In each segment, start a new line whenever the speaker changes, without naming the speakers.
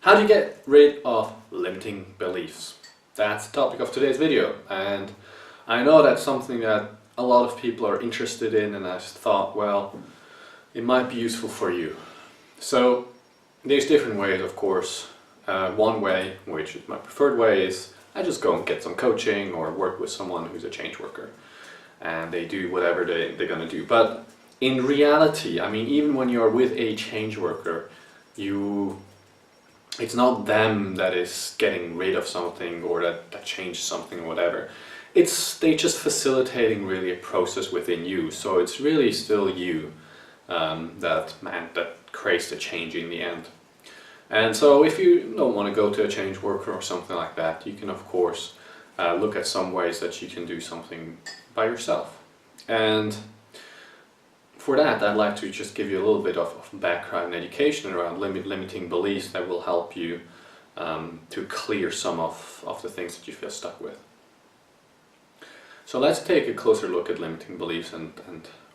How do you get rid of limiting beliefs? That's the topic of today's video, and I know that's something that a lot of people are interested in, and I just thought, well, it might be useful for you. So there's different ways, of course. One way, which is my preferred way, is I just go and get some coaching or work with someone who's a change worker, and they do whatever they're gonna do. But in reality, I mean, even when you're with a change worker, it's not them that is getting rid of something or that changed something or whatever. They just facilitating really a process within you. So it's really still you that creates the change in the end. And so if you don't want to go to a change worker or something like that, you can of course look at some ways that you can do something by yourself. And for that, I'd like to just give you a little bit of background and education around limiting beliefs that will help you to clear some of the things that you feel stuck with. So let's take a closer look at limiting beliefs and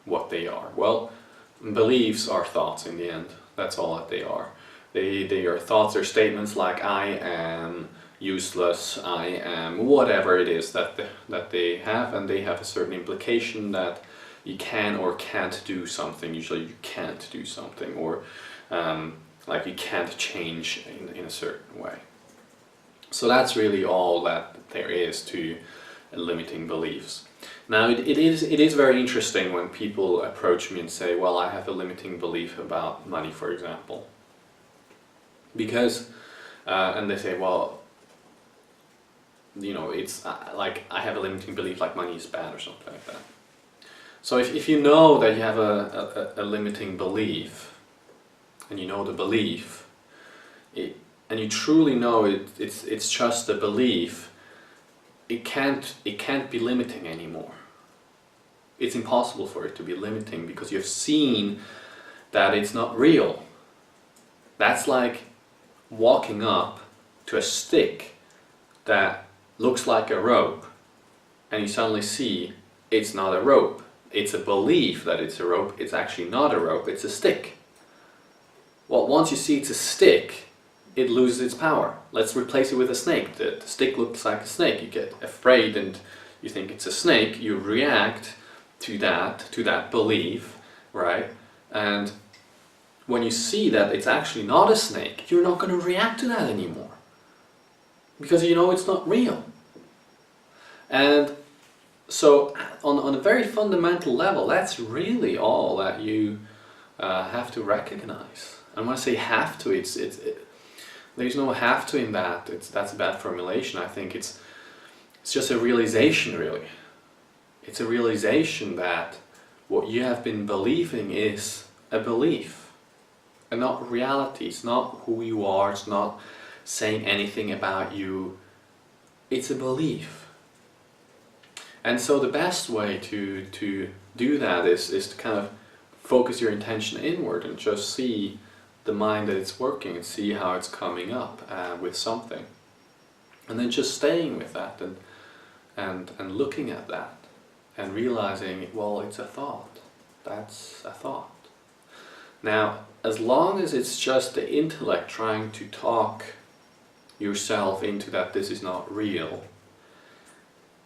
what they are. Well, beliefs are thoughts in the end. That's all that they are. They are thoughts or statements like I am useless, I am whatever it is that they have, and they have a certain implication that you can or can't do something. Usually you can't do something, or like you can't change in a certain way. So that's really all that there is to limiting beliefs. Now it is very interesting when people approach me and say, well, I have a limiting belief about money, for example. Because, and they say, well, you know, it's like I have a limiting belief like money is bad or something like that. So if you know that you have a limiting belief, and you know the belief, and you truly know it's just a belief, it can't be limiting anymore. It's impossible for it to be limiting because you've seen that it's not real. That's like walking up to a stick that looks like a rope, and you suddenly see it's not a rope. It's a belief that it's a rope. It's actually not a rope, it's a stick. Well, once you see it's a stick, it loses its power. Let's replace it with a snake. The stick looks like a snake. You get afraid and you think it's a snake. You react to that belief, right? And when you see that it's actually not a snake, you're not going to react to that anymore, because you know it's not real. And so on a very fundamental level, that's really all that you have to recognize. And when I say have to, there's no have to in that. That's a bad formulation. I think it's just a realization, really. It's a realization that what you have been believing is a belief and not reality. It's not who you are. It's not saying anything about you. It's a belief. And so the best way to do that is to kind of focus your intention inward and just see the mind that it's working and see how it's coming up with something. And then just staying with that and looking at that and realizing, well, it's a thought. That's a thought. Now, as long as it's just the intellect trying to talk yourself into that this is not real,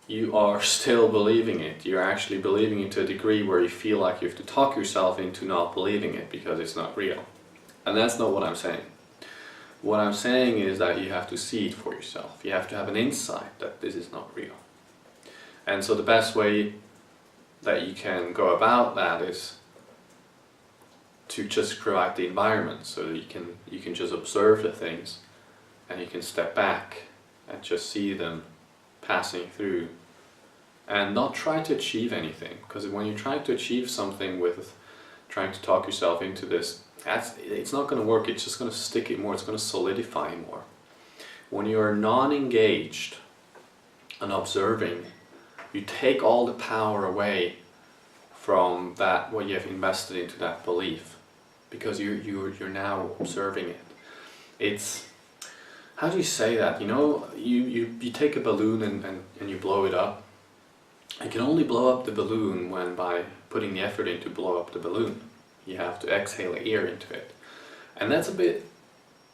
you are still believing it. You're actually believing it to a degree where you feel like you have to talk yourself into not believing it because it's not real. And that's not what I'm saying. What I'm saying is that you have to see it for yourself. You have to have an insight that this is not real. And so the best way that you can go about that is to just create the environment so that you can just observe the things, and you can step back and just see them passing through and not try to achieve anything. Because when you're trying to achieve something with trying to talk yourself into this, it's not going to work. It's just going to stick it more. It's going to solidify more. When you are non-engaged and observing, you take all the power away from that what you have invested into that belief, because you're now observing it. It's, how do you say that? You know, you take a balloon and you blow it up. You can only blow up the balloon by putting the effort in to blow up the balloon. You have to exhale air into it. And that's a bit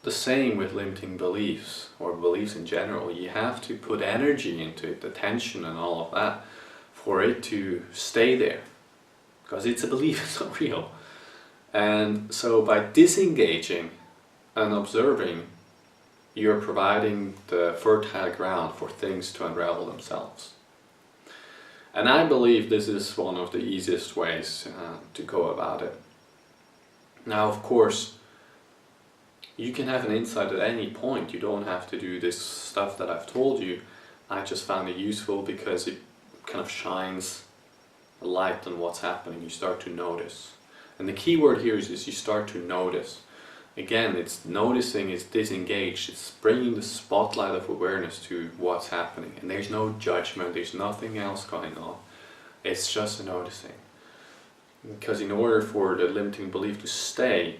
the same with limiting beliefs or beliefs in general. You have to put energy into it, attention and all of that, for it to stay there, because it's a belief, it's not real. And so by disengaging and observing, you're providing the fertile ground for things to unravel themselves. And I believe this is one of the easiest ways to go about it. Now, of course, you can have an insight at any point. You don't have to do this stuff that I've told you. I just found it useful because it kind of shines a light on what's happening. You start to notice. And the key word here is you start to notice. Again, it's noticing, it's disengaged, it's bringing the spotlight of awareness to what's happening. And there's no judgment, there's nothing else going on. It's just noticing. Because in order for the limiting belief to stay,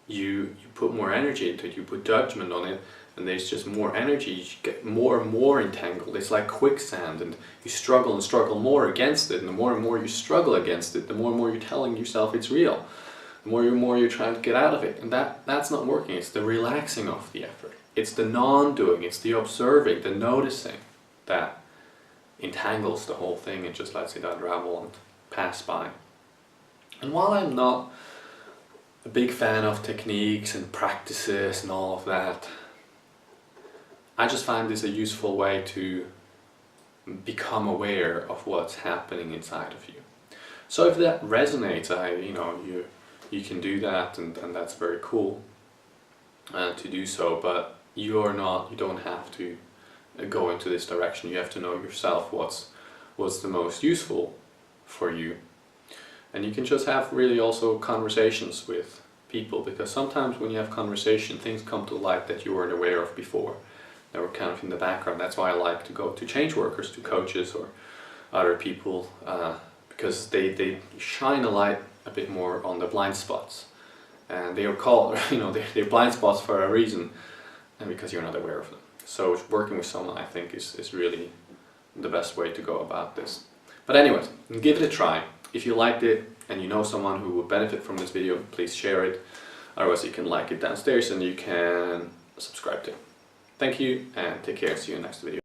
you put more energy into it, you put judgment on it, and there's just more energy, you get more and more entangled. It's like quicksand, and you struggle and struggle more against it, and the more and more you struggle against it, the more and more you're telling yourself it's real. The more and more you're trying to get out of it, and that's not working. It's the relaxing of the effort. It's the non-doing, it's the observing, the noticing that entangles the whole thing and just lets it unravel and pass by. And while I'm not a big fan of techniques and practices and all of that, I just find this a useful way to become aware of what's happening inside of you. So if that resonates, you can do that, and that's very cool to do so, but you don't have to go into this direction. You have to know yourself what's the most useful for you. And you can just have really also conversations with people, because sometimes when you have conversation, things come to light that you weren't aware of before. They were kind of in the background. That's why I like to go to change workers, to coaches or other people, because they shine a light a bit more on the blind spots. And they are called, they're blind spots for a reason, and because you're not aware of them. So working with someone, I think, is really the best way to go about this. But anyways, give it a try. If you liked it and you know someone who would benefit from this video, please share it. Otherwise you can like it downstairs and you can subscribe to it. Thank you and take care. See you in the next video.